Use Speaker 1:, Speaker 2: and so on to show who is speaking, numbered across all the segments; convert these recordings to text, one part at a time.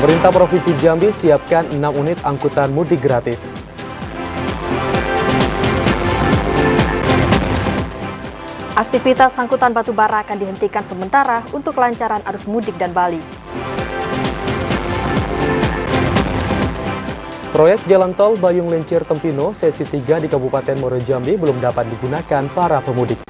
Speaker 1: Pemerintah Provinsi Jambi siapkan 6 unit angkutan mudik gratis.
Speaker 2: Aktivitas angkutan batubara akan dihentikan sementara untuk kelancaran arus mudik dan Bali.
Speaker 1: Proyek Jalan Tol Bayung Lincir Tempino sesi 3 di Kabupaten Muaro Jambi belum dapat digunakan para pemudik.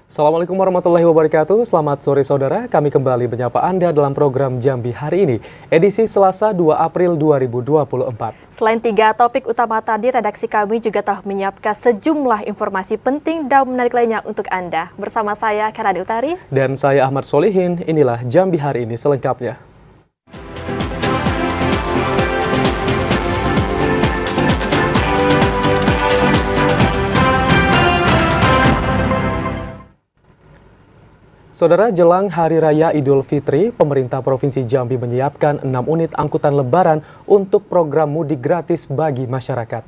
Speaker 1: Assalamualaikum warahmatullahi wabarakatuh. Selamat sore saudara, kami kembali menyapa Anda dalam program Jambi hari ini, edisi Selasa 2 April 2024.
Speaker 2: Selain 3 topik utama tadi, redaksi kami juga telah menyiapkan sejumlah informasi penting dan menarik lainnya untuk Anda. Bersama saya, Karani Utari.
Speaker 1: Dan saya Ahmad Solihin, inilah Jambi hari ini selengkapnya. Saudara, jelang Hari Raya Idul Fitri, pemerintah Provinsi Jambi menyiapkan 6 unit angkutan lebaran untuk program mudik gratis bagi masyarakat.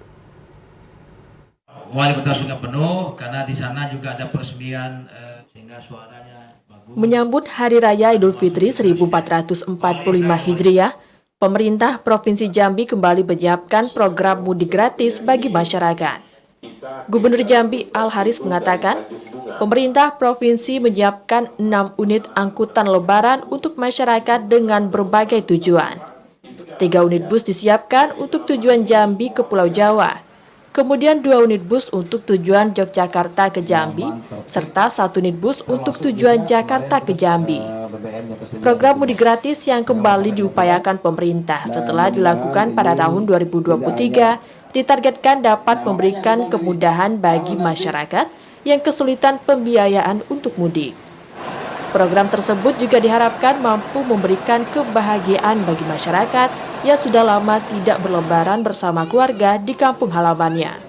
Speaker 3: Wali kota sudah penuh karena di sana juga ada peresmian sehingga suaranya bagus.
Speaker 4: Menyambut Hari Raya Idul Fitri 1445 Hijriah, pemerintah Provinsi Jambi kembali menyiapkan program mudik gratis bagi masyarakat. Gubernur Jambi Al-Haris mengatakan, pemerintah provinsi menyiapkan 6 unit angkutan lebaran untuk masyarakat dengan berbagai tujuan. 3 unit bus disiapkan untuk tujuan Jambi ke Pulau Jawa, kemudian 2 unit bus untuk tujuan Yogyakarta ke Jambi, serta 1 unit bus untuk tujuan Jakarta ke Jambi. Program mudik gratis yang kembali diupayakan pemerintah setelah dilakukan pada tahun 2023 ditargetkan dapat memberikan kemudahan bagi masyarakat yang kesulitan pembiayaan untuk mudik. Program tersebut juga diharapkan mampu memberikan kebahagiaan bagi masyarakat yang sudah lama tidak berlebaran bersama keluarga di kampung halamannya.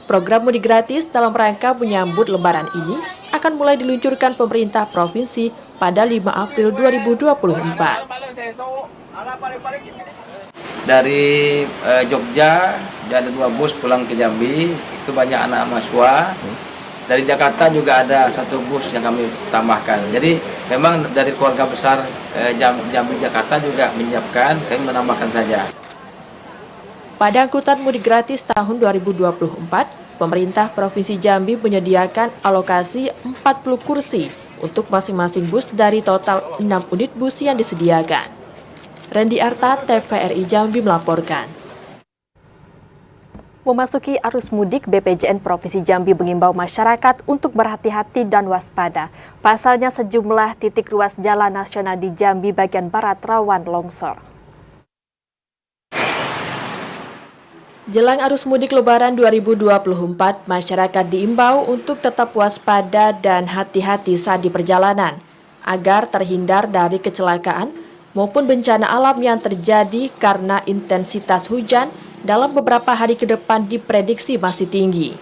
Speaker 4: Program mudik gratis dalam rangka menyambut lebaran ini akan mulai diluncurkan pemerintah provinsi pada 5 April 2024.
Speaker 3: Dari Jogja dan ada 2 bus pulang ke Jambi, itu banyak anak mahasiswa. Dari Jakarta juga ada 1 bus yang kami tambahkan. Jadi memang dari keluarga besar Jambi Jakarta juga menyiapkan, kami menambahkan saja.
Speaker 4: Pada angkutan mudik gratis tahun 2024, pemerintah Provinsi Jambi menyediakan alokasi 40 kursi untuk masing-masing bus dari total 6 unit bus yang disediakan. Randy Arta, TVRI Jambi melaporkan.
Speaker 2: Memasuki arus mudik, BPJN Provinsi Jambi mengimbau masyarakat untuk berhati-hati dan waspada. Pasalnya sejumlah titik ruas jalan nasional di Jambi bagian barat rawan longsor.
Speaker 4: Jelang arus mudik Lebaran 2024, masyarakat diimbau untuk tetap waspada dan hati-hati saat di perjalanan, agar terhindar dari kecelakaan maupun bencana alam yang terjadi karena intensitas hujan dalam beberapa hari ke depan diprediksi masih tinggi.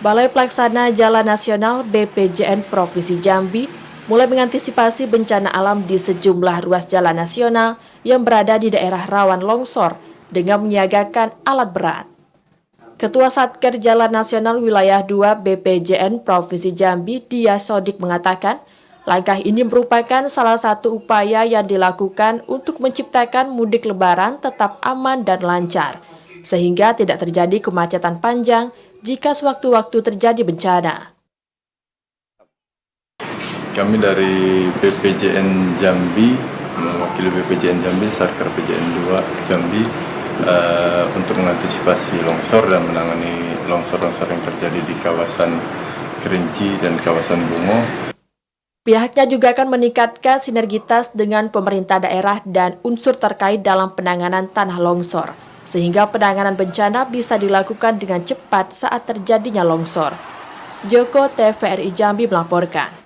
Speaker 4: Balai Pelaksana Jalan Nasional BPJN Provinsi Jambi mulai mengantisipasi bencana alam di sejumlah ruas jalan nasional yang berada di daerah rawan longsor dengan menyiagakan alat berat. Ketua Satker Jalan Nasional Wilayah 2 BPJN Provinsi Jambi, Dia Sodik mengatakan, langkah ini merupakan salah satu upaya yang dilakukan untuk menciptakan mudik lebaran tetap aman dan lancar, sehingga tidak terjadi kemacetan panjang jika sewaktu-waktu terjadi bencana.
Speaker 5: Kami dari BPJN Jambi, mewakili BPJN Jambi, Satker PJN 2 Jambi, untuk mengantisipasi longsor dan menangani longsor-longsor yang terjadi di kawasan Kerinci dan kawasan Bungo.
Speaker 4: Pihaknya juga akan meningkatkan sinergitas dengan pemerintah daerah dan unsur terkait dalam penanganan tanah longsor, sehingga penanganan bencana bisa dilakukan dengan cepat saat terjadinya longsor. Joko, TVRI Jambi melaporkan.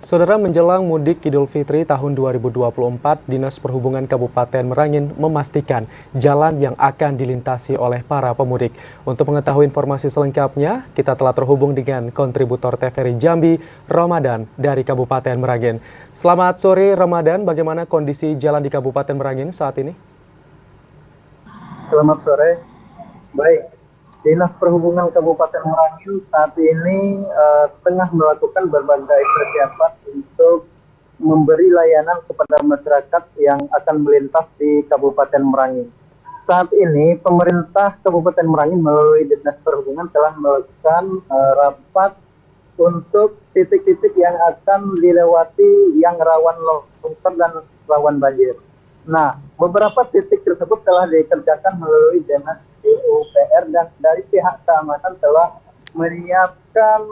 Speaker 1: Saudara, menjelang mudik Idul Fitri tahun 2024, Dinas Perhubungan Kabupaten Merangin memastikan jalan yang akan dilintasi oleh para pemudik. Untuk mengetahui informasi selengkapnya, kita telah terhubung dengan kontributor TVRI Jambi, Ramadan, dari Kabupaten Merangin. Selamat sore Ramadan, bagaimana kondisi jalan di Kabupaten Merangin saat ini?
Speaker 6: Selamat sore. Baik, Dinas Perhubungan Kabupaten Merangin saat ini tengah melakukan berbagai persiapan untuk memberi layanan kepada masyarakat yang akan melintas di Kabupaten Merangin. Saat ini pemerintah Kabupaten Merangin melalui Dinas Perhubungan telah melakukan rapat untuk titik-titik yang akan dilewati yang rawan longsor dan rawan banjir. Nah, beberapa titik tersebut telah dikerjakan melalui Dinas PUPR dan dari pihak keamanan telah menyiapkan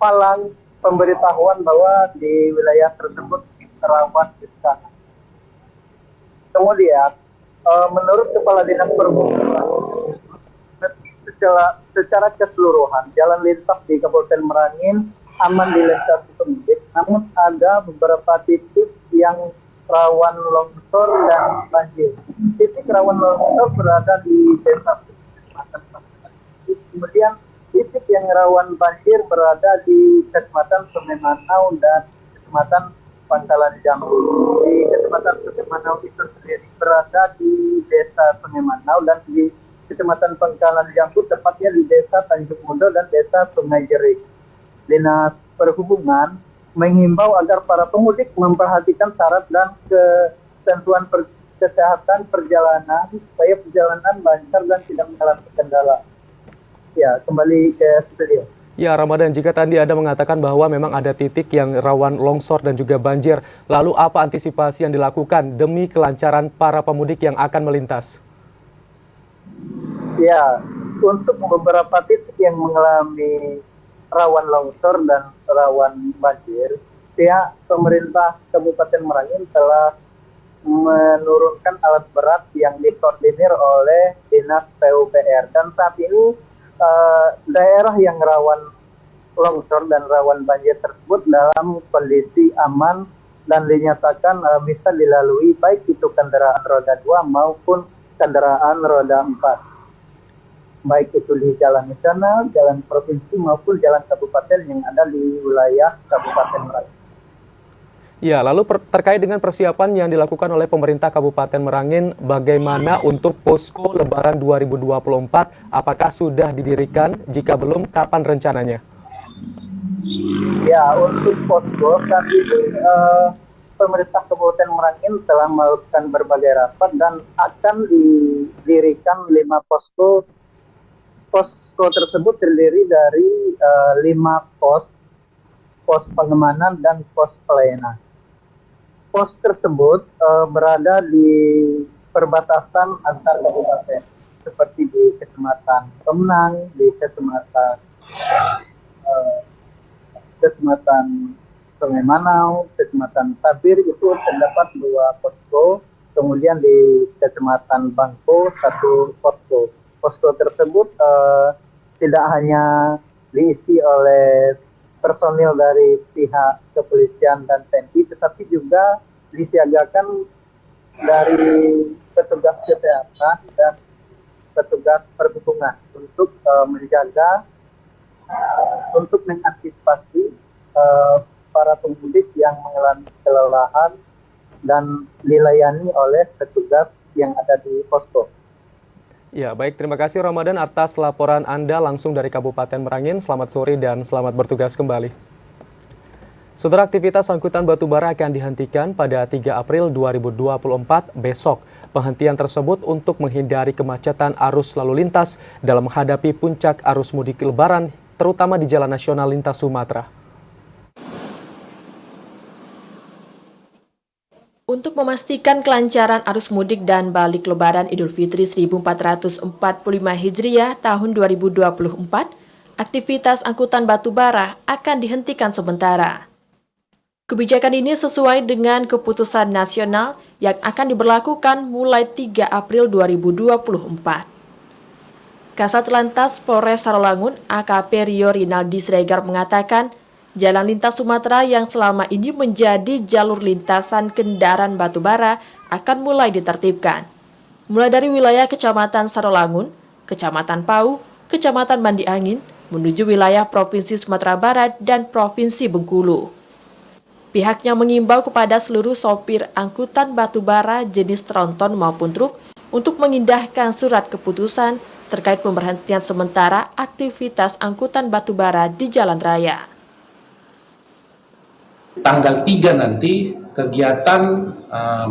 Speaker 6: palang pemberitahuan bahwa di wilayah tersebut rawan bencana. Kemudian, menurut Kepala Dinas Perhubungan, secara keseluruhan jalan lintas di Kabupaten Merangin aman dilintasi pemudik, namun ada beberapa titik yang rawan longsor dan banjir. Titik rawan longsor berada di desa kemudian titik yang rawan banjir berada di Kecamatan Sungai Manau dan Kecamatan Pangkalan Jambu. Di Kecamatan Sungai Manau itu sendiri berada di desa Sungai Manau dan di Kecamatan Pangkalan Jambu tepatnya di desa Tanjung Mundo dan desa Sungai Jerik. Dinas Perhubungan menghimbau agar para pemudik memperhatikan syarat dan ketentuan kesehatan perjalanan supaya perjalanan lancar dan tidak mengalami kendala. Ya, kembali ke studio.
Speaker 1: Ya, Ramadan, jika tadi Anda mengatakan bahwa memang ada titik yang rawan longsor dan juga banjir, lalu apa antisipasi yang dilakukan demi kelancaran para pemudik yang akan melintas?
Speaker 6: Ya, untuk beberapa titik yang mengalami rawan longsor dan rawan banjir, pihak pemerintah Kabupaten Merangin telah menurunkan alat berat yang dikoordinir oleh Dinas PUPR. Dan saat ini daerah yang rawan longsor dan rawan banjir tersebut dalam kondisi aman dan dinyatakan bisa dilalui baik itu kendaraan roda 2 maupun kendaraan roda 4. Baik itu di jalan nasional, jalan provinsi maupun jalan kabupaten yang ada di wilayah Kabupaten Merangin.
Speaker 1: Ya, lalu terkait dengan persiapan yang dilakukan oleh pemerintah Kabupaten Merangin, bagaimana untuk posko Lebaran 2024? Apakah sudah didirikan? Jika belum, kapan rencananya?
Speaker 6: Ya, untuk posko saat ini pemerintah Kabupaten Merangin telah melakukan berbagai rapat dan akan didirikan 5 posko. Posko tersebut terdiri dari 5 pos pengamanan dan pos pelayanan. Pos tersebut berada di perbatasan antar kabupaten, seperti di Kecamatan Pemenang, di Kecamatan Sungai Manau, Kecamatan Tabir itu terdapat 2 posko, kemudian di Kecamatan Bangko 1 posko. Posko tersebut tidak hanya diisi oleh personil dari pihak kepolisian dan TNI, tetapi juga disiagakan dari petugas kesehatan dan petugas perhubungan untuk menjaga, untuk mengantisipasi para pemudik yang mengalami kelelahan dan dilayani oleh petugas yang ada di posko.
Speaker 1: Ya, baik. Terima kasih Ramadan atas laporan Anda langsung dari Kabupaten Merangin. Selamat sore dan selamat bertugas kembali. Saudara, aktivitas angkutan batubara akan dihentikan pada 3 April 2024 besok. Penghentian tersebut untuk menghindari kemacetan arus lalu lintas dalam menghadapi puncak arus mudik Lebaran, terutama di Jalan Nasional Lintas Sumatera.
Speaker 4: Untuk memastikan kelancaran arus mudik dan balik Lebaran Idul Fitri 1445 Hijriah tahun 2024, aktivitas angkutan batubara akan dihentikan sementara. Kebijakan ini sesuai dengan keputusan nasional yang akan diberlakukan mulai 3 April 2024. Kasat Lantas Polres Sarolangun AKP Rio Rinaldi Sregar mengatakan, Jalan Lintas Sumatera yang selama ini menjadi jalur lintasan kendaraan batubara akan mulai ditertibkan. Mulai dari wilayah Kecamatan Sarolangun, Kecamatan Pau, Kecamatan Mandi Angin, menuju wilayah Provinsi Sumatera Barat dan Provinsi Bengkulu. Pihaknya mengimbau kepada seluruh sopir angkutan batubara jenis tronton maupun truk untuk mengindahkan surat keputusan terkait pemberhentian sementara aktivitas angkutan batubara di jalan raya.
Speaker 7: Tanggal 3 nanti kegiatan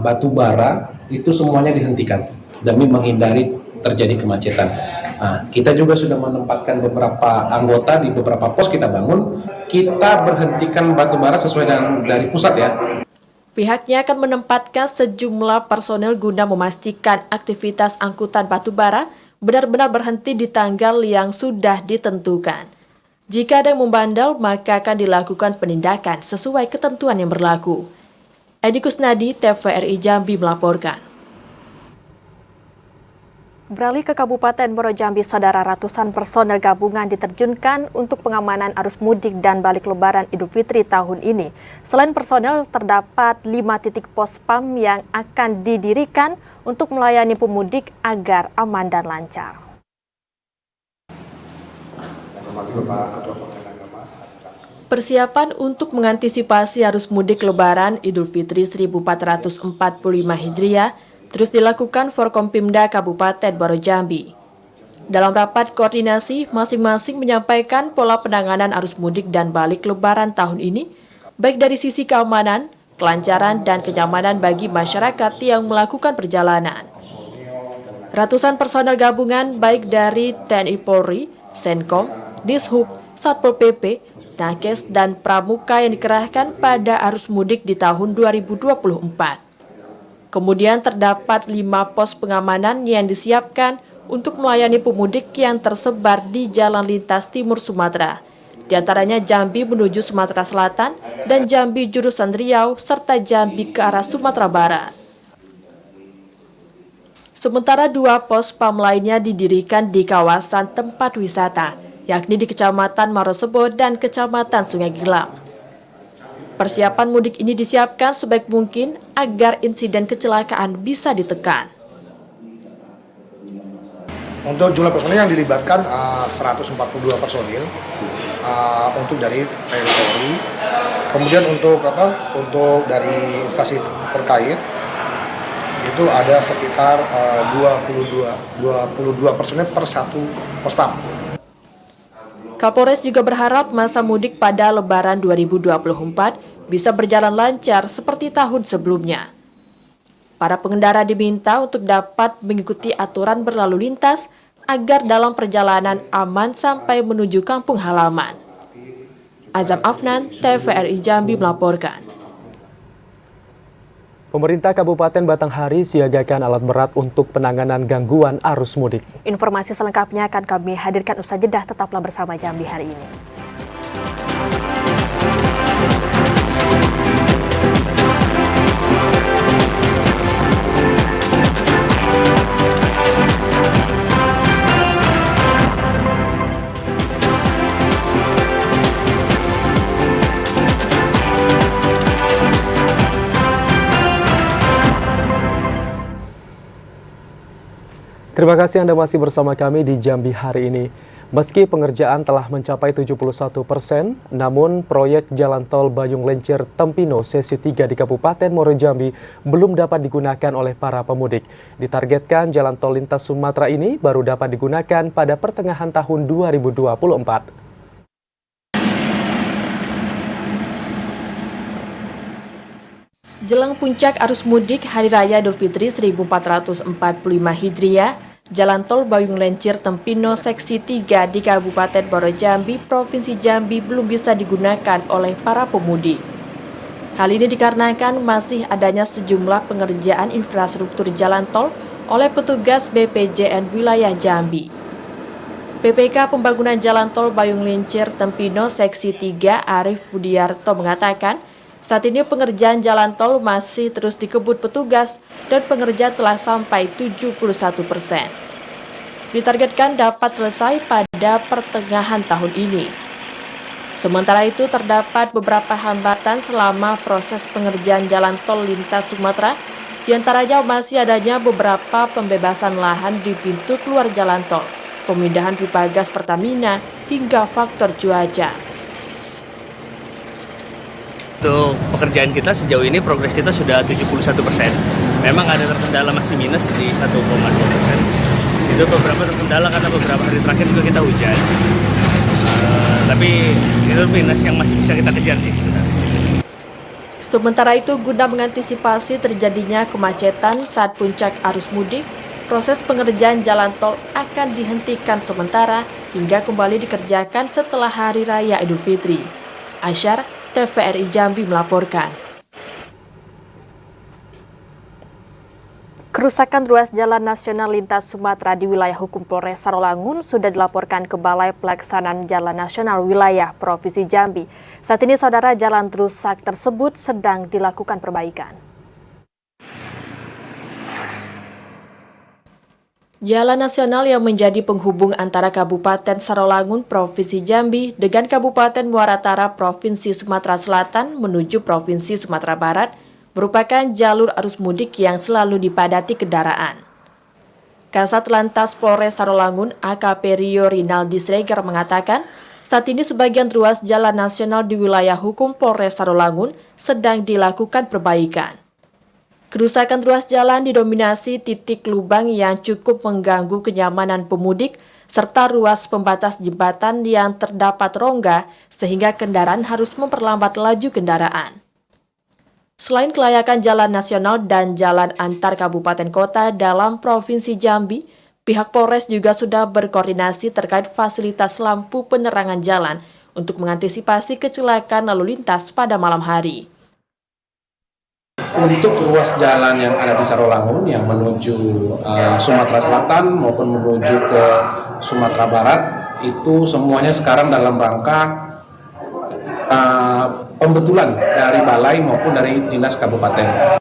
Speaker 7: batubara itu semuanya dihentikan demi menghindari terjadi kemacetan. Kita juga sudah menempatkan beberapa anggota di beberapa pos kita bangun. Kita berhentikan batubara sesuai dengan dari pusat ya.
Speaker 4: Pihaknya akan menempatkan sejumlah personel guna memastikan aktivitas angkutan batubara benar-benar berhenti di tanggal yang sudah ditentukan. Jika ada yang membandel, maka akan dilakukan penindakan sesuai ketentuan yang berlaku. Edi Kusnadi, TVRI Jambi melaporkan.
Speaker 2: Beralih ke Kabupaten Muaro Jambi, saudara, ratusan personel gabungan diterjunkan untuk pengamanan arus mudik dan balik lebaran Idul Fitri tahun ini. Selain personel, terdapat 5 titik pos PAM yang akan didirikan untuk melayani pemudik agar aman dan lancar.
Speaker 4: Persiapan untuk mengantisipasi arus mudik lebaran Idul Fitri 1445 Hijriah terus dilakukan Forkompimda Kabupaten Muaro Jambi. Dalam rapat koordinasi, masing-masing menyampaikan pola penanganan arus mudik dan balik lebaran tahun ini, baik dari sisi keamanan, kelancaran, dan kenyamanan bagi masyarakat yang melakukan perjalanan. Ratusan personel gabungan baik dari TNI Polri, Senkom, Dishub, Satpol PP, Nakes, dan Pramuka yang dikerahkan pada arus mudik di tahun 2024. Kemudian terdapat 5 pos pengamanan yang disiapkan untuk melayani pemudik yang tersebar di jalan lintas timur Sumatera. Di antaranya Jambi menuju Sumatera Selatan dan Jambi jurusan Riau serta Jambi ke arah Sumatera Barat. Sementara 2 pos PAM lainnya didirikan di kawasan tempat wisata, yakni di Kecamatan Marosebo dan Kecamatan Sungai Gilang. Persiapan mudik ini disiapkan sebaik mungkin agar insiden kecelakaan bisa ditekan.
Speaker 8: Untuk jumlah personil yang dilibatkan 142 personil untuk dari TNI Polri. Kemudian untuk dari instansi terkait itu ada sekitar 22 personil per 1 pos PAM.
Speaker 4: Kapolres juga berharap masa mudik pada Lebaran 2024 bisa berjalan lancar seperti tahun sebelumnya. Para pengendara diminta untuk dapat mengikuti aturan berlalu lintas agar dalam perjalanan aman sampai menuju kampung halaman. Azam Afnan, TVRI Jambi melaporkan.
Speaker 1: Pemerintah Kabupaten Batanghari siagakan alat berat untuk penanganan gangguan arus mudik.
Speaker 2: Informasi selengkapnya akan kami hadirkan usai jeda, tetaplah bersama Jambi hari ini.
Speaker 1: Terima kasih Anda masih bersama kami di Jambi hari ini. Meski pengerjaan telah mencapai 71%, namun proyek Jalan Tol Bayung Lencir Tempino Sesi 3 di Kabupaten Muaro Jambi belum dapat digunakan oleh para pemudik. Ditargetkan Jalan Tol lintas Sumatera ini baru dapat digunakan pada pertengahan tahun 2024.
Speaker 4: Jelang puncak arus mudik Hari Raya Idul Fitri 1445 Hijriah, Jalan Tol Bayung Lencir Tempino Seksi 3 di Kabupaten Muaro Jambi, Provinsi Jambi belum bisa digunakan oleh para pemudik. Hal ini dikarenakan masih adanya sejumlah pengerjaan infrastruktur jalan tol oleh petugas BPJN wilayah Jambi. PPK Pembangunan Jalan Tol Bayung Lencir Tempino Seksi 3 Arif Budiarto mengatakan, saat ini pengerjaan jalan tol masih terus dikebut petugas dan pengerjaan telah sampai 71%. Ditargetkan dapat selesai pada pertengahan tahun ini. Sementara itu terdapat beberapa hambatan selama proses pengerjaan jalan tol lintas Sumatera, di antaranya masih adanya beberapa pembebasan lahan di pintu keluar jalan tol, pemindahan pipa gas Pertamina, hingga faktor cuaca.
Speaker 9: Untuk pekerjaan kita sejauh ini progres kita sudah 71%. Memang ada terkendala masih minus di 1,2%. Itu beberapa terkendala karena beberapa hari terakhir juga kita hujan. Tapi itu minus yang masih bisa kita kejar sih sebenarnya.
Speaker 4: Sementara itu, guna mengantisipasi terjadinya kemacetan saat puncak arus mudik, proses pengerjaan jalan tol akan dihentikan sementara hingga kembali dikerjakan setelah Hari Raya Idul Fitri. Asyar, TVRI Jambi melaporkan.
Speaker 2: Kerusakan ruas Jalan Nasional Lintas Sumatera di wilayah hukum Polres Sarolangun sudah dilaporkan ke Balai Pelaksanaan Jalan Nasional Wilayah Provinsi Jambi. Saat ini, saudara, jalan rusak tersebut sedang dilakukan perbaikan.
Speaker 4: Jalan nasional yang menjadi penghubung antara Kabupaten Sarolangun, Provinsi Jambi, dengan Kabupaten Muaratara, Provinsi Sumatera Selatan menuju Provinsi Sumatera Barat, merupakan jalur arus mudik yang selalu dipadati kendaraan. Kasat Lantas Polres Sarolangun, AKP Rio Rinaldi Sregar mengatakan, saat ini sebagian ruas jalan nasional di wilayah hukum Polres Sarolangun sedang dilakukan perbaikan. Kerusakan ruas jalan didominasi titik lubang yang cukup mengganggu kenyamanan pemudik, serta ruas pembatas jembatan yang terdapat rongga sehingga kendaraan harus memperlambat laju kendaraan. Selain kelayakan jalan nasional dan jalan antar kabupaten kota dalam Provinsi Jambi, pihak Polres juga sudah berkoordinasi terkait fasilitas lampu penerangan jalan untuk mengantisipasi kecelakaan lalu lintas pada malam hari.
Speaker 7: Untuk ruas jalan yang ada di Sarolangun yang menuju Sumatera Selatan maupun menuju ke Sumatera Barat, itu semuanya sekarang dalam rangka pembetulan dari balai maupun dari dinas kabupaten.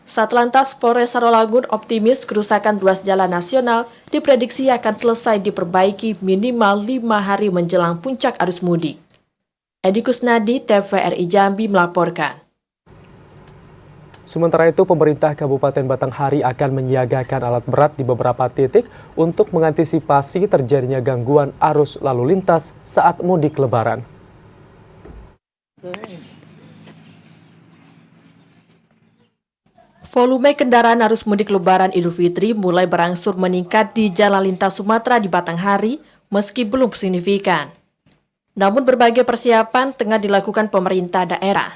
Speaker 4: Satlantas Polres Sarolangun optimis kerusakan ruas jalan nasional diprediksi akan selesai diperbaiki minimal 5 hari menjelang puncak arus mudik. Edi Kusnadi, TVRI Jambi melaporkan.
Speaker 1: Sementara itu, pemerintah Kabupaten Batanghari akan menyiagakan alat berat di beberapa titik untuk mengantisipasi terjadinya gangguan arus lalu lintas saat mudik Lebaran.
Speaker 4: Volume kendaraan arus mudik Lebaran Idul Fitri mulai berangsur meningkat di Jalan Lintas Sumatera di Batanghari meski belum signifikan. Namun berbagai persiapan tengah dilakukan pemerintah daerah.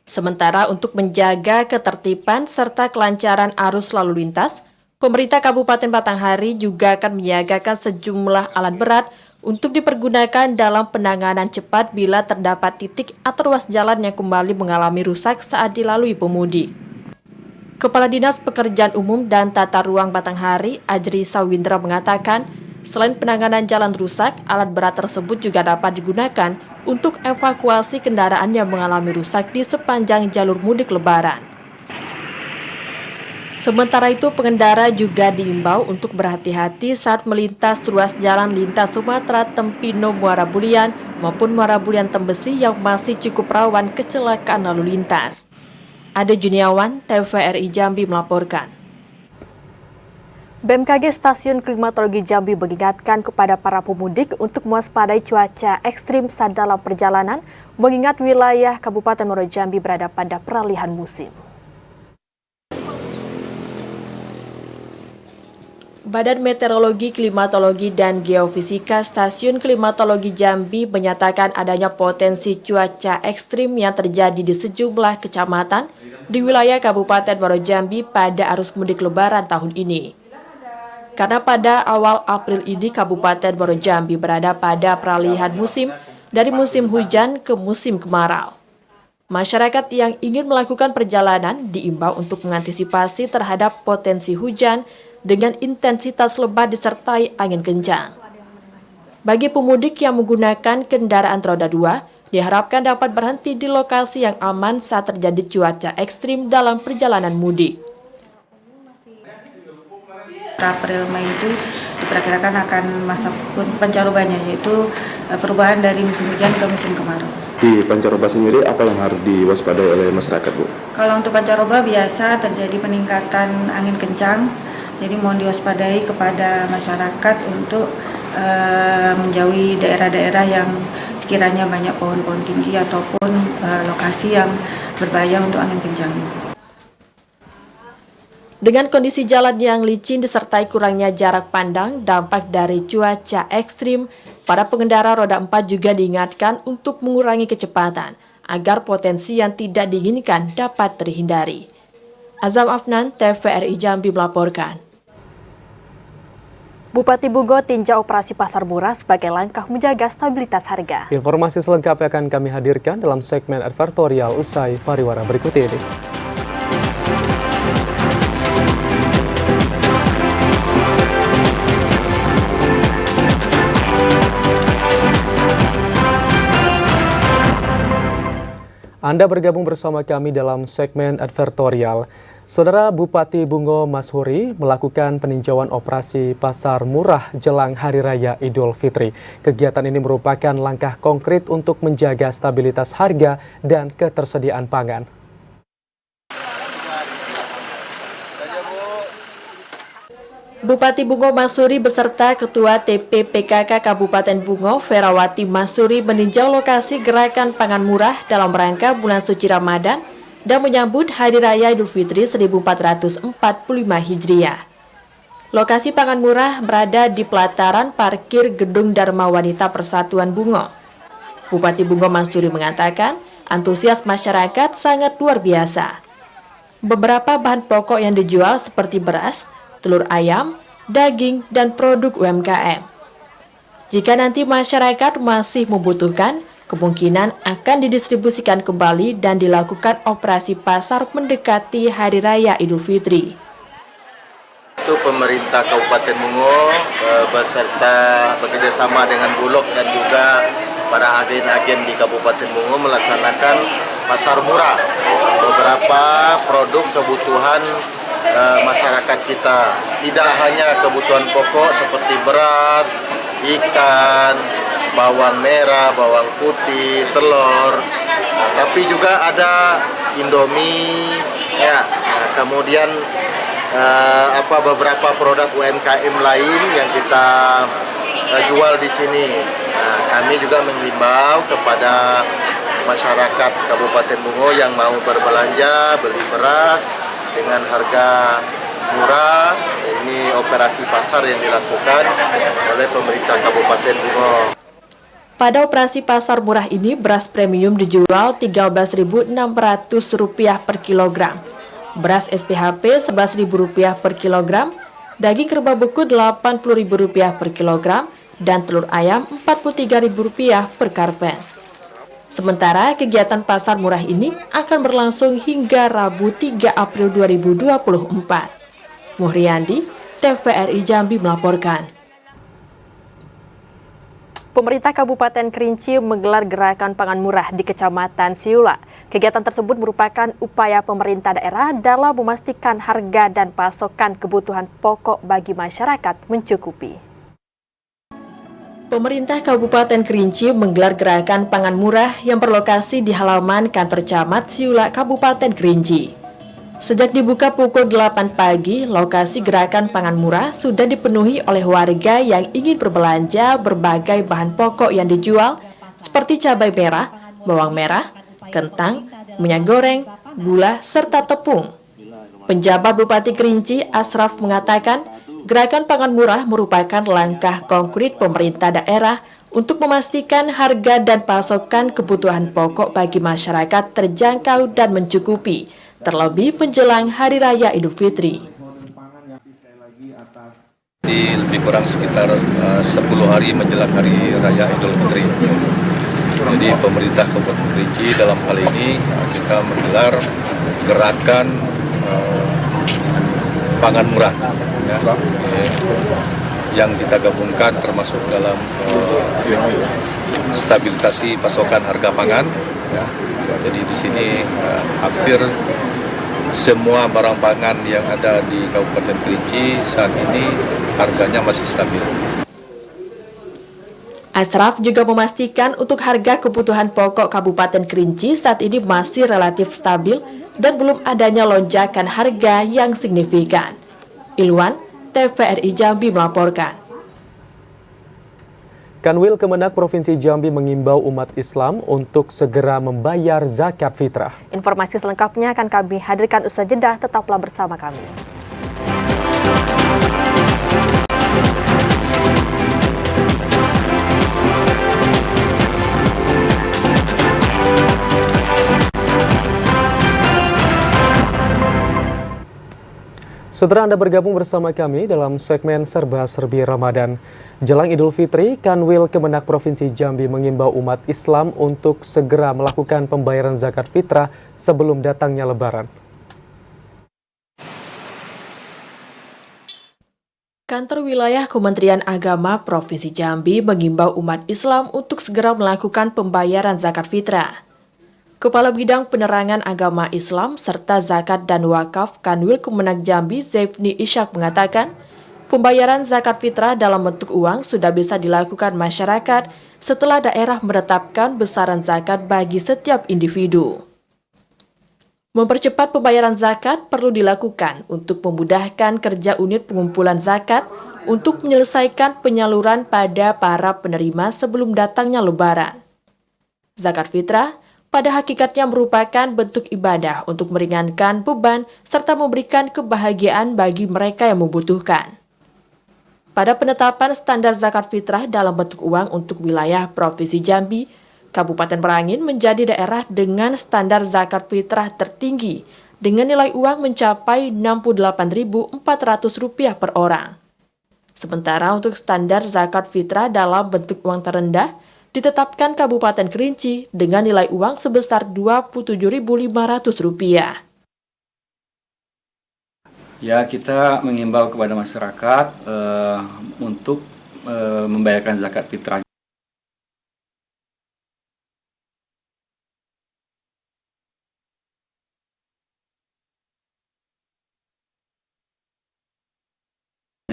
Speaker 4: Sementara untuk menjaga ketertiban serta kelancaran arus lalu lintas, pemerintah Kabupaten Batanghari juga akan menyiagakan sejumlah alat berat untuk dipergunakan dalam penanganan cepat bila terdapat titik atau ruas jalan yang kembali mengalami rusak saat dilalui pemudik. Kepala Dinas Pekerjaan Umum dan Tata Ruang Batanghari, Ajri Sawindra mengatakan, selain penanganan jalan rusak, alat berat tersebut juga dapat digunakan untuk evakuasi kendaraan yang mengalami rusak di sepanjang jalur mudik Lebaran. Sementara itu, pengendara juga diimbau untuk berhati-hati saat melintas ruas jalan lintas Sumatera Tempino Muara Bulian maupun Muara Bulian Tembesi yang masih cukup rawan kecelakaan lalu lintas. Ade Juniawan, TVRI Jambi melaporkan.
Speaker 2: BMKG Stasiun Klimatologi Jambi mengingatkan kepada para pemudik untuk mewaspadai cuaca ekstrim saat dalam perjalanan, mengingat wilayah Kabupaten Muaro Jambi berada pada peralihan musim.
Speaker 4: Badan Meteorologi, Klimatologi, dan Geofisika Stasiun Klimatologi Jambi menyatakan adanya potensi cuaca ekstrim yang terjadi di sejumlah kecamatan di wilayah Kabupaten Muaro Jambi pada arus mudik Lebaran tahun ini. Karena pada awal April ini Kabupaten Muaro Jambi berada pada peralihan musim dari musim hujan ke musim kemarau. Masyarakat yang ingin melakukan perjalanan diimbau untuk mengantisipasi terhadap potensi hujan dengan intensitas lebat disertai angin kencang. Bagi pemudik yang menggunakan kendaraan roda 2, diharapkan dapat berhenti di lokasi yang aman saat terjadi cuaca ekstrim dalam perjalanan mudik.
Speaker 10: April Mei itu diperkirakan akan masa pancarobannya, yaitu perubahan dari musim hujan ke musim kemarau.
Speaker 11: Di pancaroba sendiri apa yang harus diwaspadai oleh masyarakat, Bu?
Speaker 10: Kalau untuk pancaroba biasa terjadi peningkatan angin kencang, jadi mohon diwaspadai kepada masyarakat untuk menjauhi daerah-daerah yang sekiranya banyak pohon-pohon tinggi ataupun lokasi yang berbahaya untuk angin kencang.
Speaker 4: Dengan kondisi jalan yang licin disertai kurangnya jarak pandang, dampak dari cuaca ekstrim, para pengendara roda 4 juga diingatkan untuk mengurangi kecepatan agar potensi yang tidak diinginkan dapat terhindari. Azam Afnan, TVRI Jambi melaporkan.
Speaker 2: Bupati Bungo tinjau operasi pasar murah sebagai langkah menjaga stabilitas harga.
Speaker 1: Informasi selengkapnya akan kami hadirkan dalam segmen advertorial usai pariwara berikut ini. Anda bergabung bersama kami dalam segmen advertorial. Saudara Bupati Bungo Mas Huri melakukan peninjauan operasi pasar murah jelang Hari Raya Idul Fitri. Kegiatan ini merupakan langkah konkret untuk menjaga stabilitas harga dan ketersediaan pangan.
Speaker 4: Bupati Bungo Masuri beserta Ketua TPPKK Kabupaten Bungo, Ferawati Masuri meninjau lokasi gerakan pangan murah dalam rangka bulan suci Ramadan dan menyambut Hari Raya Idul Fitri 1445 Hijriah. Lokasi pangan murah berada di pelataran parkir Gedung Dharma Wanita Persatuan Bungo. Bupati Bungo Masuri mengatakan antusias masyarakat sangat luar biasa. Beberapa bahan pokok yang dijual seperti beras, telur ayam, daging, dan produk UMKM. Jika nanti masyarakat masih membutuhkan, kemungkinan akan didistribusikan kembali dan dilakukan operasi pasar mendekati Hari Raya Idul Fitri.
Speaker 12: Itu pemerintah Kabupaten Bungo beserta bekerjasama dengan Bulog dan juga para agen-agen di Kabupaten Bungo melaksanakan pasar murah. Beberapa produk kebutuhan masyarakat kita, tidak hanya kebutuhan pokok seperti beras, ikan, bawang merah, bawang putih, telur, tapi juga ada Indomie, ya. Kemudian beberapa produk UMKM lain yang kita jual di sini. Kami juga menghimbau kepada masyarakat Kabupaten Bungo yang mau berbelanja, beli beras dengan harga murah. Ini operasi pasar yang dilakukan oleh pemerintah Kabupaten Bungo.
Speaker 4: Pada operasi pasar murah ini, beras premium dijual Rp13.600 per kilogram, beras SPHP Rp11.000 per kilogram, daging kerbau beku Rp80.000 per kilogram, dan telur ayam Rp43.000 per karpen. Sementara kegiatan pasar murah ini akan berlangsung hingga Rabu 3 April 2024. Muhriandi, TVRI Jambi melaporkan.
Speaker 2: Pemerintah Kabupaten Kerinci menggelar gerakan pangan murah di Kecamatan Siula. Kegiatan tersebut merupakan upaya pemerintah daerah dalam memastikan harga dan pasokan kebutuhan pokok bagi masyarakat mencukupi.
Speaker 4: Pemerintah Kabupaten Kerinci menggelar gerakan pangan murah yang berlokasi di halaman kantor camat Siula Kabupaten Kerinci. Sejak dibuka pukul 8 pagi, lokasi gerakan pangan murah sudah dipenuhi oleh warga yang ingin berbelanja berbagai bahan pokok yang dijual seperti cabai merah, bawang merah, kentang, minyak goreng, gula, serta tepung. Penjabat Bupati Kerinci, Asraf, mengatakan gerakan pangan murah merupakan langkah konkret pemerintah daerah untuk memastikan harga dan pasokan kebutuhan pokok bagi masyarakat terjangkau dan mencukupi, terlebih menjelang Hari Raya Idul Fitri.
Speaker 5: Lebih kurang sekitar 10 hari menjelang Hari Raya Idul Fitri. Jadi pemerintah Kabupaten Kerinci dalam hal ini kita menggelar gerakan pangan murah, ya, yang kita gabungkan termasuk dalam stabilisasi pasokan harga pangan. Ya. Jadi di sini hampir semua barang pangan yang ada di Kabupaten Kerinci saat ini harganya masih stabil.
Speaker 4: Asraf juga memastikan untuk harga kebutuhan pokok Kabupaten Kerinci saat ini masih relatif stabil dan belum adanya lonjakan harga yang signifikan. Ilwan, TVRI Jambi melaporkan.
Speaker 1: Kanwil Kemenak Provinsi Jambi mengimbau umat Islam untuk segera membayar zakat fitrah.
Speaker 2: Informasi selengkapnya akan kami hadirkan usai jeda, tetaplah bersama kami.
Speaker 1: Setelah Anda bergabung bersama kami dalam segmen Serba-Serbi Ramadan. Jelang Idul Fitri, Kanwil Kemenak Provinsi Jambi mengimbau umat Islam untuk segera melakukan pembayaran zakat fitrah sebelum datangnya Lebaran.
Speaker 4: Kantor Wilayah Kementerian Agama Provinsi Jambi mengimbau umat Islam untuk segera melakukan pembayaran zakat fitrah. Kepala Bidang Penerangan Agama Islam serta Zakat dan Wakaf Kanwil Kemenak Jambi Zefni Ishak mengatakan, pembayaran zakat fitrah dalam bentuk uang sudah bisa dilakukan masyarakat setelah daerah menetapkan besaran zakat bagi setiap individu. Mempercepat pembayaran zakat perlu dilakukan untuk memudahkan kerja unit pengumpulan zakat untuk menyelesaikan penyaluran pada para penerima sebelum datangnya Lebaran. Zakat fitrah pada hakikatnya merupakan bentuk ibadah untuk meringankan beban serta memberikan kebahagiaan bagi mereka yang membutuhkan. Pada penetapan standar zakat fitrah dalam bentuk uang untuk wilayah Provinsi Jambi, Kabupaten Merangin menjadi daerah dengan standar zakat fitrah tertinggi dengan nilai uang mencapai Rp68.400 per orang. Sementara untuk standar zakat fitrah dalam bentuk uang terendah ditetapkan Kabupaten Kerinci dengan nilai uang sebesar Rp27.500.
Speaker 13: Ya, kita mengimbau kepada masyarakat untuk membayarkan zakat fitrah.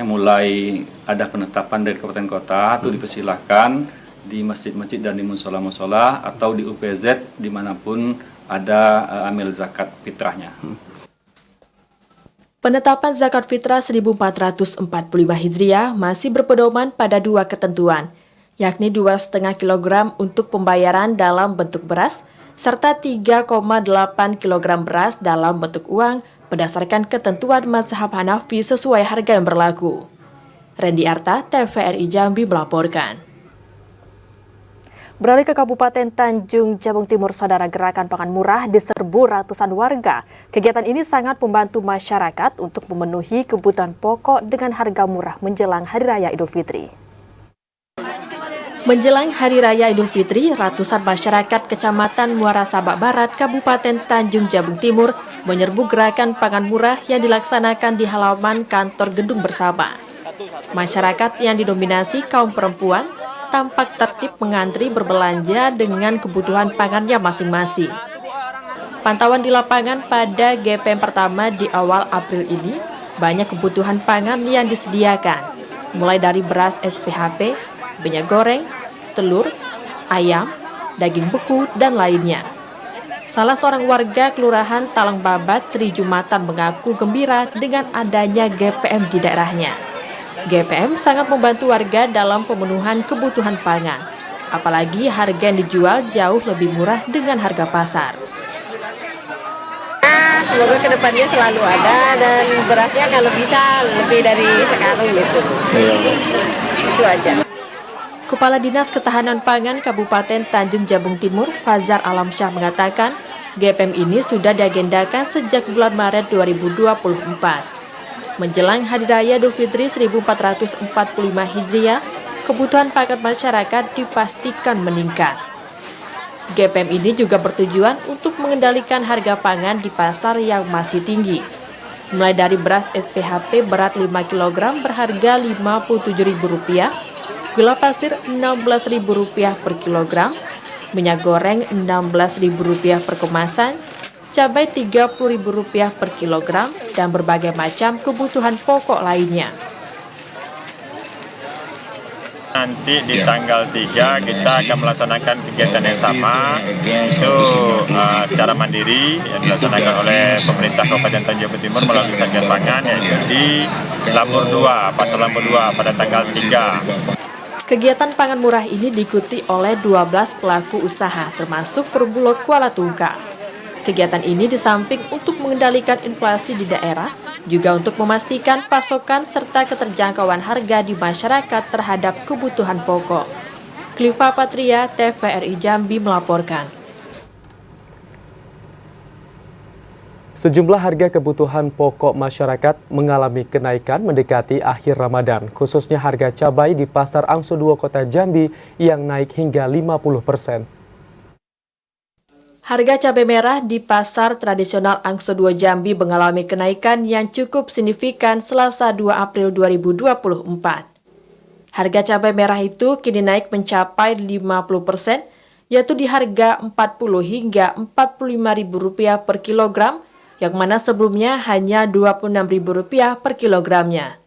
Speaker 13: Mulai ada penetapan dari kabupaten kota itu dipersilahkan di masjid-masjid dan di musola-musola atau di UPZ dimanapun ada amil zakat fitrahnya.
Speaker 4: Penetapan zakat fitrah 1445 Hijriah masih berpedoman pada dua ketentuan, yakni 2,5 kg untuk pembayaran dalam bentuk beras, serta 3,8 kg beras dalam bentuk uang berdasarkan ketentuan mazhab Hanafi sesuai harga yang berlaku. Randy Arta, TVRI Jambi melaporkan.
Speaker 2: Beralih ke Kabupaten Tanjung Jabung Timur, Saudara, gerakan pangan murah diserbu ratusan warga. Kegiatan ini sangat membantu masyarakat untuk memenuhi kebutuhan pokok dengan harga murah menjelang Hari Raya Idul Fitri.
Speaker 4: Menjelang Hari Raya Idul Fitri, ratusan masyarakat Kecamatan Muara Sabak Barat, Kabupaten Tanjung Jabung Timur menyerbu gerakan pangan murah yang dilaksanakan di halaman kantor Gedung Bersama. Masyarakat yang didominasi kaum perempuan tampak tertib mengantri berbelanja dengan kebutuhan pangannya masing-masing. Pantauan di lapangan pada GPM pertama di awal April ini, banyak kebutuhan pangan yang disediakan, mulai dari beras SPHP, minyak goreng, telur, ayam, daging beku, dan lainnya. Salah seorang warga Kelurahan Talang Babat, Sri Jumatan, mengaku gembira dengan adanya GPM di daerahnya. GPM sangat membantu warga dalam pemenuhan kebutuhan pangan, apalagi harga yang dijual jauh lebih murah dengan harga pasar.
Speaker 14: Semoga kedepannya selalu ada dan berasnya kalau bisa lebih dari sekarang gitu. Itu aja.
Speaker 4: Kepala Dinas Ketahanan Pangan Kabupaten Tanjung Jabung Timur, Fazar Alamsyah, mengatakan GPM ini sudah diagendakan sejak bulan Maret 2024. Menjelang Hari Raya Idul Fitri 1445 Hijriah, kebutuhan pangan masyarakat dipastikan meningkat. GPM ini juga bertujuan untuk mengendalikan harga pangan di pasar yang masih tinggi. Mulai dari beras SPHP berat 5 kg berharga Rp57.000, gula pasir Rp16.000 per kilogram, minyak goreng Rp16.000 per kemasan, cabai Rp30.000 per kilogram, dan berbagai macam kebutuhan pokok lainnya.
Speaker 15: Nanti di tanggal 3 kita akan melaksanakan kegiatan yang sama, itu secara mandiri yang dilaksanakan oleh pemerintah Kabupaten Tanjung Jabung Timur melalui Satgas Pangan, yaitu di Lampur 2, Pasar Lampur 2 pada tanggal 3.
Speaker 4: Kegiatan pangan murah ini diikuti oleh 12 pelaku usaha, termasuk Perumbulok Kuala Tungkal. Kegiatan ini di samping untuk mengendalikan inflasi di daerah, juga untuk memastikan pasokan serta keterjangkauan harga di masyarakat terhadap kebutuhan pokok. Kliva Patria, TVRI Jambi melaporkan.
Speaker 1: Sejumlah harga kebutuhan pokok masyarakat mengalami kenaikan mendekati akhir Ramadan, khususnya harga cabai di Pasar Angso 2 Kota Jambi yang naik hingga 50%.
Speaker 4: Harga cabai merah di Pasar Tradisional Angso 2 Jambi mengalami kenaikan yang cukup signifikan Selasa 2 April 2024. Harga cabai merah itu kini naik mencapai 50%, yaitu di harga Rp40 hingga Rp45.000 per kilogram, yang mana sebelumnya hanya Rp26.000 per kilogramnya.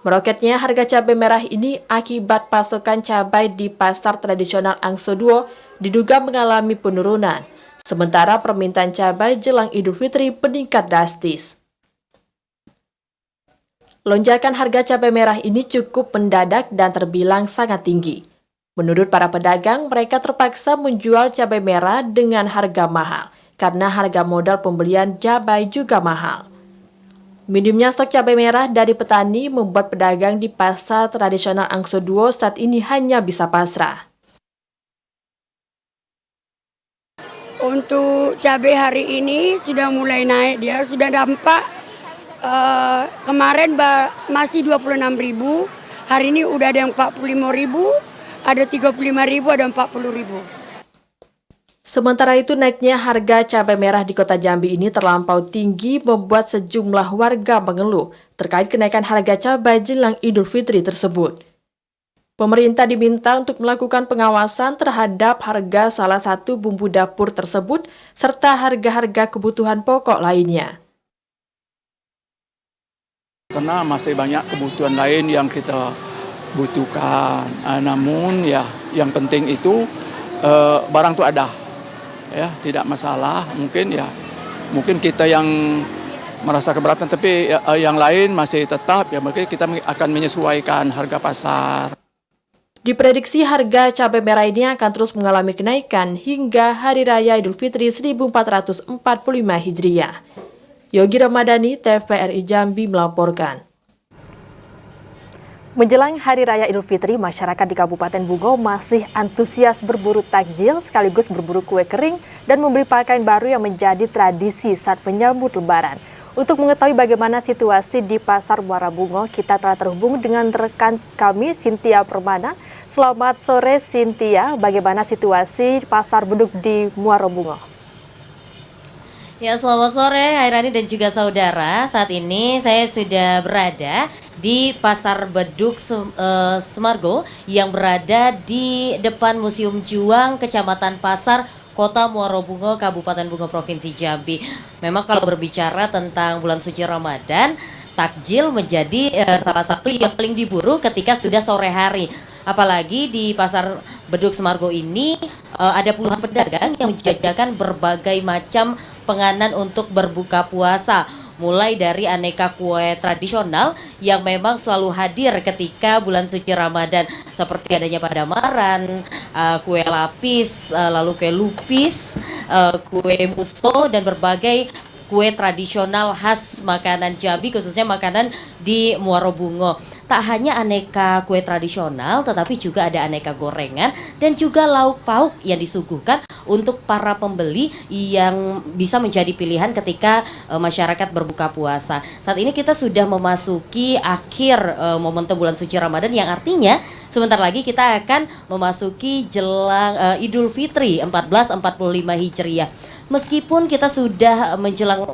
Speaker 4: Meroketnya harga cabai merah ini akibat pasokan cabai di Pasar Tradisional Angso 2 diduga mengalami penurunan, sementara permintaan cabai jelang Idul Fitri meningkat drastis. Lonjakan harga cabai merah ini cukup mendadak dan terbilang sangat tinggi. Menurut para pedagang, mereka terpaksa menjual cabai merah dengan harga mahal, karena harga modal pembelian cabai juga mahal. Minimnya stok cabai merah dari petani membuat pedagang di Pasar Tradisional Angso 2 saat ini hanya bisa pasrah.
Speaker 16: Untuk cabai hari ini sudah mulai naik, dia sudah dampak kemarin masih 26.000, hari ini udah ada yang 45.000, ada 35.000, ada 40.000.
Speaker 4: Sementara itu naiknya harga cabai merah di Kota Jambi ini terlampau tinggi membuat sejumlah warga mengeluh terkait kenaikan harga cabai jelang Idul Fitri tersebut. Pemerintah diminta untuk melakukan pengawasan terhadap harga salah satu bumbu dapur tersebut serta harga-harga kebutuhan pokok lainnya.
Speaker 17: Karena masih banyak kebutuhan lain yang kita butuhkan, namun ya yang penting itu barang itu ada. Ya, tidak masalah, mungkin kita yang merasa keberatan, tapi yang lain masih tetap, ya mungkin kita akan menyesuaikan harga pasar.
Speaker 4: Diprediksi harga cabai merah ini akan terus mengalami kenaikan hingga Hari Raya Idul Fitri 1445 Hijriah. Yogi Ramadhani, TVRI Jambi melaporkan.
Speaker 2: Menjelang Hari Raya Idul Fitri, masyarakat di Kabupaten Bungo masih antusias berburu takjil sekaligus berburu kue kering dan membeli pakaian baru yang menjadi tradisi saat menyambut Lebaran. Untuk mengetahui bagaimana situasi di Pasar Muara Bungo, kita telah terhubung dengan rekan kami, Cynthia Permana. Selamat sore, Cynthia. Bagaimana situasi Pasar Beduk di Muara Bungo?
Speaker 18: Ya, selamat sore Hairani dan juga saudara. Saat ini saya sudah berada di Pasar Beduk Semargo yang berada di depan Museum Juang, Kecamatan Pasar, Kota Muara Bungo, Kabupaten Bungo, Provinsi Jambi. Memang kalau berbicara tentang bulan suci Ramadan, takjil menjadi salah satu yang paling diburu ketika sudah sore hari. Apalagi di Pasar Beduk Semargo ini ada puluhan pedagang yang menjajakan berbagai macam penganan untuk berbuka puasa, mulai dari aneka kue tradisional yang memang selalu hadir ketika bulan suci Ramadan, seperti adanya padamaran, kue lapis, lalu kue lupis, kue muso, dan berbagai kue tradisional khas makanan Jambi, khususnya makanan di Muara Bungo. Tak hanya aneka kue tradisional, tetapi juga ada aneka gorengan dan juga lauk pauk yang disuguhkan untuk para pembeli yang bisa menjadi pilihan ketika masyarakat berbuka puasa. Saat ini kita sudah memasuki akhir momentum bulan suci Ramadan, yang artinya sebentar lagi kita akan memasuki jelang Idul Fitri 1445 Hijriah. Meskipun kita sudah menjelang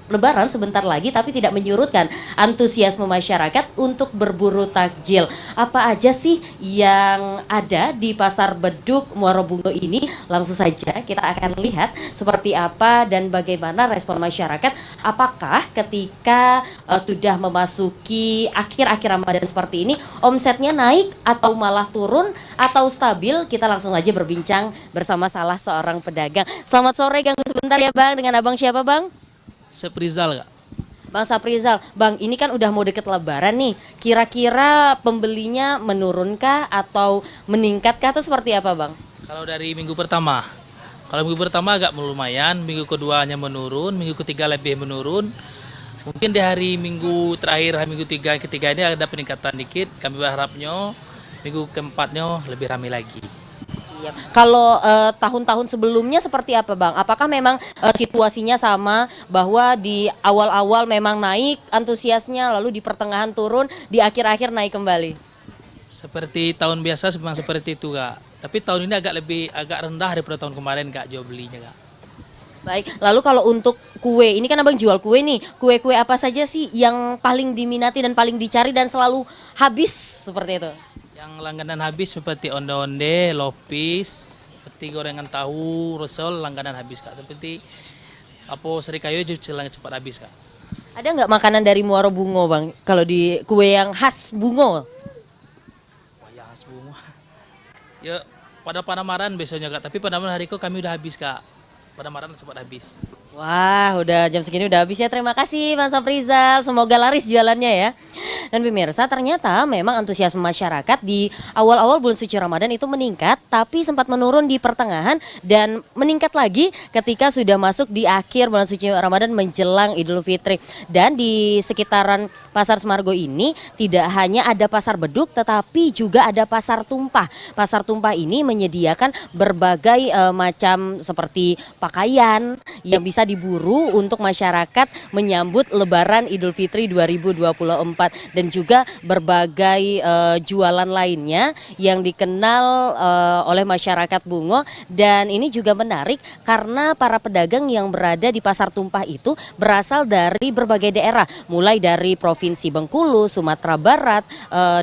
Speaker 18: Lebaran sebentar lagi, tapi tidak menyurutkan antusiasme masyarakat untuk berburu takjil. Apa aja sih yang ada di Pasar Beduk Muara Bungo ini? Langsung saja kita akan lihat seperti apa dan bagaimana respon masyarakat. Apakah ketika sudah memasuki akhir-akhir Ramadan seperti ini, omsetnya naik atau malah turun atau stabil? Kita langsung aja berbincang bersama salah seorang pedagang. Selamat sore, ganggu sebentar ya Bang, dengan Abang siapa Bang?
Speaker 19: Saprizal Kak.
Speaker 18: Bang Saprizal, Bang, ini kan udah mau deket Lebaran nih. Kira-kira pembelinya menurunkah atau meningkatkah atau seperti apa, Bang?
Speaker 19: Kalau dari minggu pertama agak lumayan, minggu keduanya menurun, minggu ketiga lebih menurun. Mungkin di hari minggu terakhir, minggu ketiga ini ada peningkatan dikit. Kami berharapnya minggu keempatnya lebih ramai lagi.
Speaker 18: Kalau tahun-tahun sebelumnya seperti apa Bang? Apakah memang situasinya sama bahwa di awal-awal memang naik antusiasnya, lalu di pertengahan turun, di akhir-akhir naik kembali?
Speaker 19: Seperti tahun biasa memang seperti itu Kak. Tapi tahun ini agak rendah daripada tahun kemarin Kak jual belinya Kak.
Speaker 18: Baik, lalu kalau untuk kue, ini kan Abang jual kue nih. Kue-kue apa saja sih yang paling diminati dan paling dicari dan selalu habis seperti itu?
Speaker 19: Yang langganan habis seperti onde-onde, lopis, seperti gorengan tahu, risol langganan habis Kak. Seperti serikayo juga cepat habis Kak.
Speaker 18: Ada nggak makanan dari Muaro Bungo Bang? Kalau di kue yang khas Bungo?
Speaker 19: Ya pada Panamaran besoknya Kak, tapi Panamaran hari itu kami udah habis Kak. Panamaran cepat habis.
Speaker 18: Wah, udah jam segini udah habis ya. Terima kasih Bang Safrizal. Semoga laris jualannya ya. Dan pemirsa, ternyata memang antusiasme masyarakat di awal-awal bulan suci Ramadan itu meningkat, tapi sempat menurun di pertengahan dan meningkat lagi ketika sudah masuk di akhir bulan suci Ramadan menjelang Idul Fitri. Dan di sekitaran Pasar Semargo ini tidak hanya ada pasar beduk, tetapi juga ada pasar tumpah. Pasar tumpah ini menyediakan berbagai macam seperti pakaian yang bisa diburu untuk masyarakat menyambut Lebaran Idul Fitri 2024 dan juga berbagai jualan lainnya yang dikenal oleh masyarakat Bungo. Dan ini juga menarik karena para pedagang yang berada di pasar tumpah itu berasal dari berbagai daerah, mulai dari Provinsi Bengkulu, Sumatera Barat,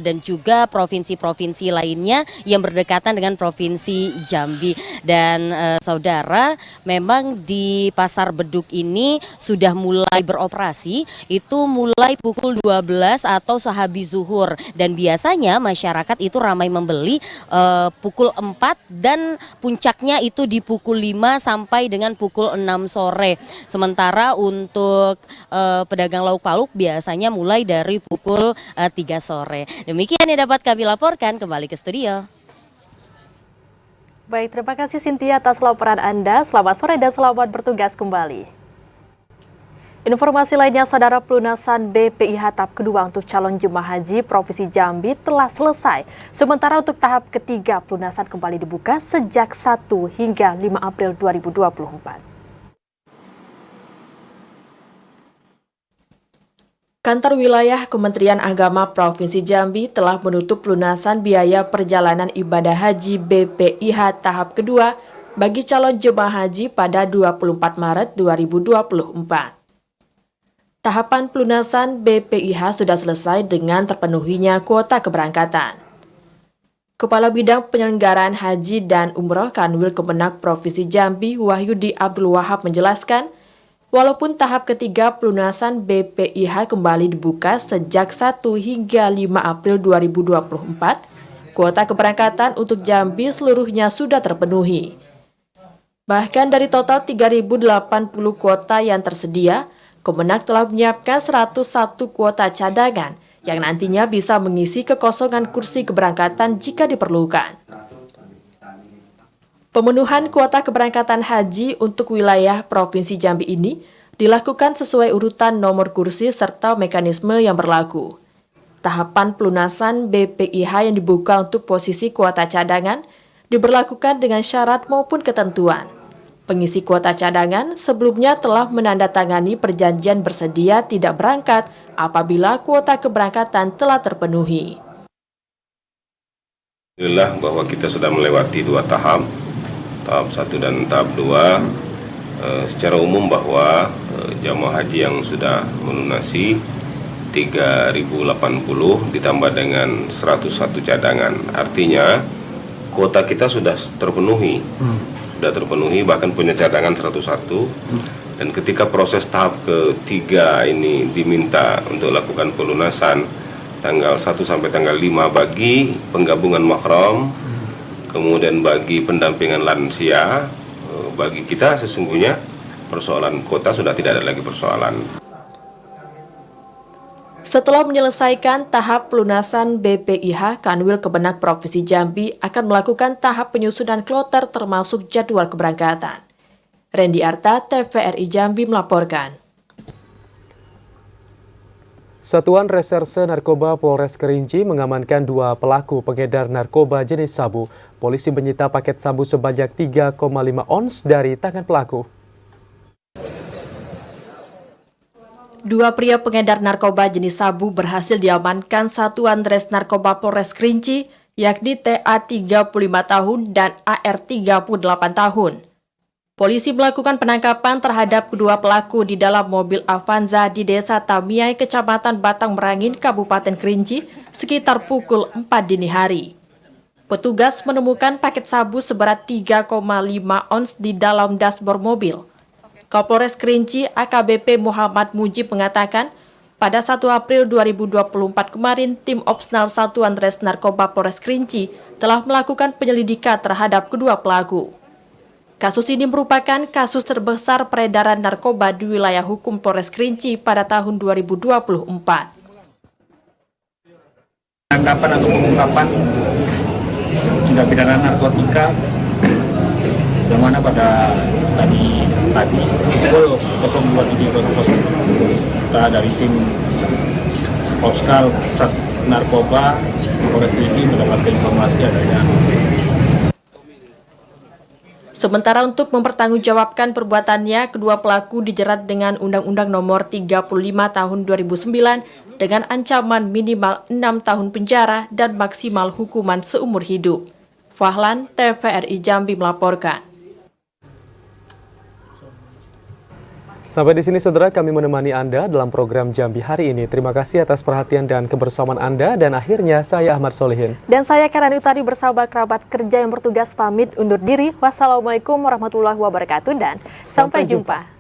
Speaker 18: dan juga provinsi-provinsi lainnya yang berdekatan dengan Provinsi Jambi. Dan saudara, memang di pasar beduk ini sudah mulai beroperasi itu mulai pukul 12 atau sehabis zuhur, dan biasanya masyarakat itu ramai membeli pukul 4 dan puncaknya itu di pukul 5 sampai dengan pukul 6 sore. Sementara untuk pedagang lauk pauk biasanya mulai dari pukul 3 sore. Demikian yang dapat kami laporkan, kembali ke studio.
Speaker 2: Baik, terima kasih Cynthia atas laporan Anda. Selamat sore dan selamat bertugas kembali. Informasi lainnya, saudara, pelunasan BPIH tahap kedua untuk calon jemaah haji Provinsi Jambi telah selesai. Sementara untuk tahap ketiga, pelunasan kembali dibuka sejak 1 hingga 5 April 2024.
Speaker 4: Kantor Wilayah Kementerian Agama Provinsi Jambi telah menutup pelunasan biaya perjalanan ibadah haji BPIH tahap kedua bagi calon jemaah haji pada 24 Maret 2024. Tahapan pelunasan BPIH sudah selesai dengan terpenuhinya kuota keberangkatan. Kepala Bidang Penyelenggaraan Haji dan Umroh Kanwil Kemenak Provinsi Jambi, Wahyudi Abdul Wahab menjelaskan, walaupun tahap ketiga pelunasan BPIH kembali dibuka sejak 1 hingga 5 April 2024, kuota keberangkatan untuk Jambi seluruhnya sudah terpenuhi. Bahkan dari total 3.080 kuota yang tersedia, Kemenak telah menyiapkan 101 kuota cadangan yang nantinya bisa mengisi kekosongan kursi keberangkatan jika diperlukan. Pemenuhan kuota keberangkatan haji untuk wilayah Provinsi Jambi ini dilakukan sesuai urutan nomor kursi serta mekanisme yang berlaku. Tahapan pelunasan BPIH yang dibuka untuk posisi kuota cadangan diberlakukan dengan syarat maupun ketentuan. Pengisi kuota cadangan sebelumnya telah menandatangani perjanjian bersedia tidak berangkat apabila kuota keberangkatan telah terpenuhi.
Speaker 20: Alhamdulillah bahwa kita sudah melewati 2 tahap 1 dan tahap 2. Secara umum bahwa jamaah haji yang sudah melunasi 3.080 ditambah dengan 101 cadangan. Artinya kuota kita sudah terpenuhi. Bahkan punya cadangan 101. Dan ketika proses tahap ketiga ini diminta untuk lakukan pelunasan tanggal 1 sampai tanggal 5 bagi penggabungan mahram, kemudian bagi pendampingan lansia, bagi kita sesungguhnya persoalan kuota sudah tidak ada lagi persoalan.
Speaker 4: Setelah menyelesaikan tahap pelunasan BPIH, Kanwil Kemenak Provinsi Jambi akan melakukan tahap penyusunan kloter termasuk jadwal keberangkatan. Randy Arta, TVRI Jambi melaporkan.
Speaker 1: Satuan Reserse Narkoba Polres Kerinci mengamankan 2 pelaku pengedar narkoba jenis sabu. Polisi menyita paket sabu sebanyak 3,5 ons dari tangan pelaku.
Speaker 4: 2 pria pengedar narkoba jenis sabu berhasil diamankan Satuan Res Narkoba Polres Kerinci, yakni TA 35 tahun dan AR 38 tahun. Polisi melakukan penangkapan terhadap kedua pelaku di dalam mobil Avanza di Desa Tamiai, Kecamatan Batang Merangin, Kabupaten Kerinci, sekitar pukul 4 dini hari. Petugas menemukan paket sabu seberat 3,5 ons di dalam dashboard mobil. Kapolres Kerinci AKBP Muhammad Mujib mengatakan, pada 1 April 2024 kemarin, tim Opsnal Satuan Res Narkoba Polres Kerinci telah melakukan penyelidikan terhadap kedua pelaku. Kasus ini merupakan kasus terbesar peredaran narkoba di wilayah hukum Polres Kerinci pada tahun 2024.
Speaker 9: Penangkapan atau pengungkapan tindak pidana narkotika yang mana pada tadi pukul 02.00 kita dari tim Opsnal Narkoba Polres Kerinci mendapatkan informasi adanya.
Speaker 4: Sementara untuk mempertanggungjawabkan perbuatannya, kedua pelaku dijerat dengan Undang-Undang Nomor 35 Tahun 2009 dengan ancaman minimal 6 tahun penjara dan maksimal hukuman seumur hidup. Fahlan, TVRI Jambi melaporkan.
Speaker 1: Sampai di sini saudara, kami menemani Anda dalam program Jambi hari ini. Terima kasih atas perhatian dan kebersamaan Anda, dan akhirnya saya Ahmad Solihin.
Speaker 2: Dan saya Karani Utari bersama kerabat kerja yang bertugas pamit undur diri. Wassalamualaikum warahmatullahi wabarakatuh dan sampai jumpa.